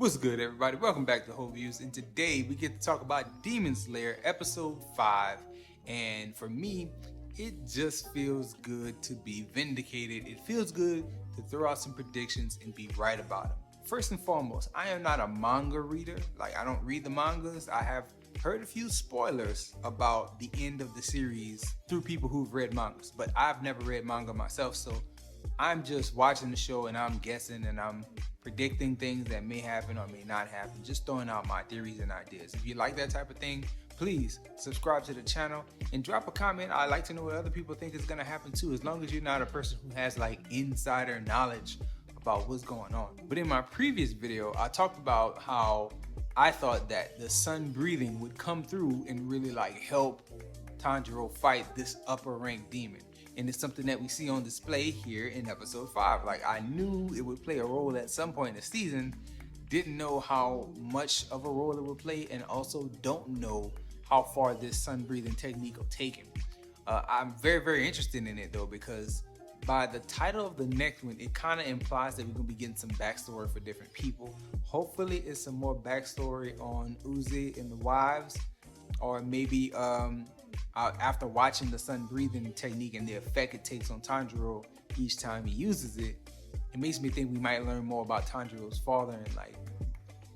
What's good, everybody? Welcome back to Whole Views, and today we get to talk about Demon Slayer Episode 5. And for me, it just feels good to be vindicated. It feels good to throw out some predictions and be right about them. First and foremost, I am not a manga reader. Like, I don't read the mangas. I have heard a few spoilers about the end of the series through people who've read mangas, but I've never read manga myself, so I'm just watching the show and I'm guessing and I'm predicting things that may happen or may not happen, just throwing out my theories and ideas. If you like that type of thing, please subscribe to the channel and drop a comment. I'd like to know what other people think is gonna happen too, as long as you're not a person who has like insider knowledge about what's going on. But in my previous video, I talked about how I thought that the sun breathing would come through and really like help Tanjiro fight this upper rank demon. And it's something that we see on display here in episode 5. Like, I knew it would play a role at some point in the season, didn't know how much of a role it would play, and also don't know how far this sun breathing technique will take him. I'm very interested in it though, because by the title of the next one, it kind of implies that we're gonna be getting some backstory for different people. Hopefully it's some more backstory on Uzi and the wives, or maybe after watching the sun breathing technique and the effect it takes on Tanjiro each time he uses it, it makes me think we might learn more about Tanjiro's father, and like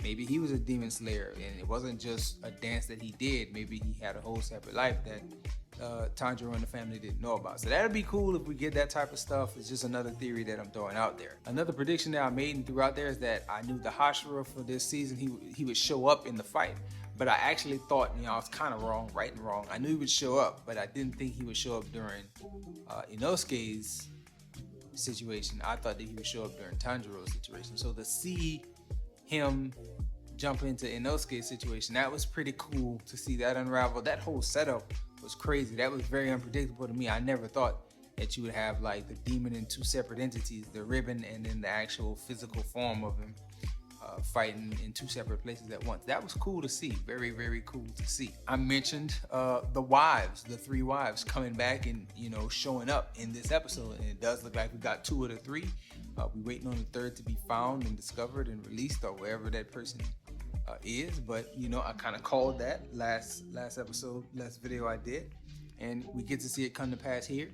maybe he was a demon slayer and it wasn't just a dance that he did. Maybe he had a whole separate life that Tanjiro and the family didn't know about. So that'd be cool if we get that type of stuff. It's just another theory that I'm throwing out there. Another prediction that I made and threw out there is that I knew the Hashira for this season, he would show up in the fight. But I actually thought, I was kind of wrong, right and wrong. I knew he would show up, but I didn't think he would show up during Inosuke's situation. I thought that he would show up during Tanjiro's situation. So to see him jump into Inosuke's situation, that was pretty cool to see that unravel. That whole setup was crazy. That was very unpredictable to me. I never thought that you would have like the demon in two separate entities, the ribbon and then the actual physical form of him. Fighting in two separate places at once. That was cool to see. Very cool to see. I mentioned the wives, the 3 wives coming back and showing up in this episode, and it does look like we got 2 of the 3. We're waiting on the 3rd to be found and discovered and released, or wherever that person is. But I kind of called that last episode, last video I did, and we get to see it come to pass here.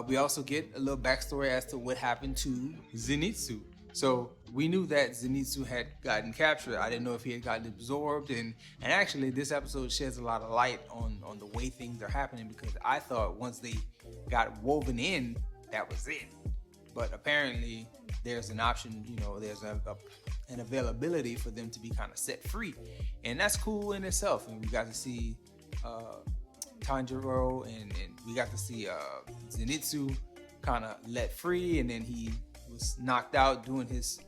We also get a little backstory as to what happened to Zenitsu. So we knew that Zenitsu had gotten captured. I didn't know if he had gotten absorbed, and actually this episode sheds a lot of light on the way things are happening, because I thought once they got woven in, that was it. But apparently there's an option, there's an availability for them to be kind of set free, and that's cool in itself. And we got to see Tanjiro and we got to see Zenitsu kind of let free, and then he was knocked out doing his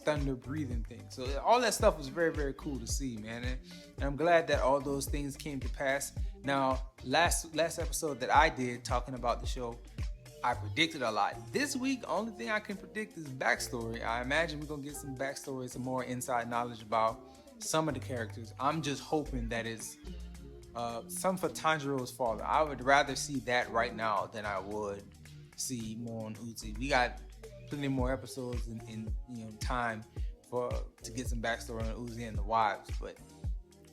thunder breathing thing. So all that stuff was very cool to see, man, and I'm glad that all those things came to pass. Now, last episode that I did talking about the show, I predicted a lot. This week, only thing I can predict is backstory. I imagine we're gonna get some backstory, some more inside knowledge about some of the characters. I'm just hoping that it's some for Tanjiro's father. I would rather see that right now than I would see more on Uzi. We got plenty more episodes in time to get some backstory on Uzi and the wives, but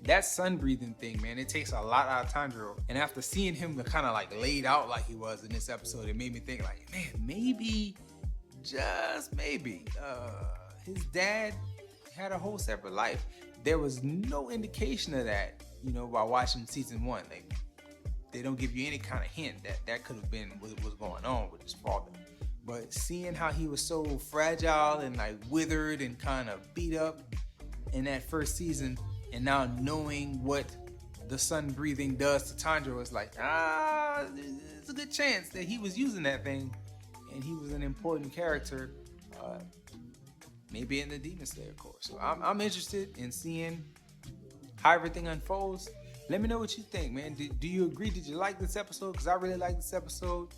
that sun breathing thing, man, it takes a lot out of Tanjiro. And after seeing him kind of like laid out like he was in this episode, it made me think like, man, maybe, just maybe, his dad had a whole separate life. There was no indication of that, while watching season 1. They don't give you any kind of hint that could have been what was going on with his father. But seeing how he was so fragile and like withered and kind of beat up in that first season, and now knowing what the sun breathing does to Tanjiro, it's like, there's a good chance that he was using that thing and he was an important character, maybe in the Demon Slayer course. So I'm interested in seeing how everything unfolds. Let me know what you think, man. Do you agree? Did you like this episode? Because I really like this episode.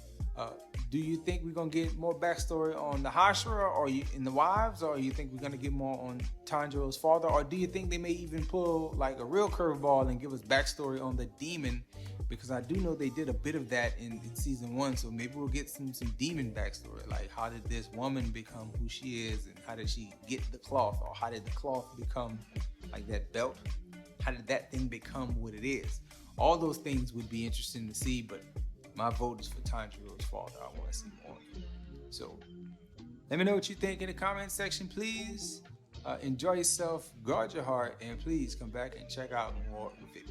Do you think we're gonna get more backstory on the Hashira or in the wives, or you think we're gonna get more on Tanjiro's father, or do you think they may even pull like a real curveball and give us backstory on the demon? Because I do know they did a bit of that in season 1, so maybe we'll get some demon backstory, like how did this woman become who she is, and how did she get the cloth, or how did the cloth become like that belt? How did that thing become what it is? All those things would be interesting to see, but my vote is for Tanjiro's father. I want to see more. So let me know what you think in the comment section, please. Enjoy yourself, guard your heart, and please come back and check out more of it.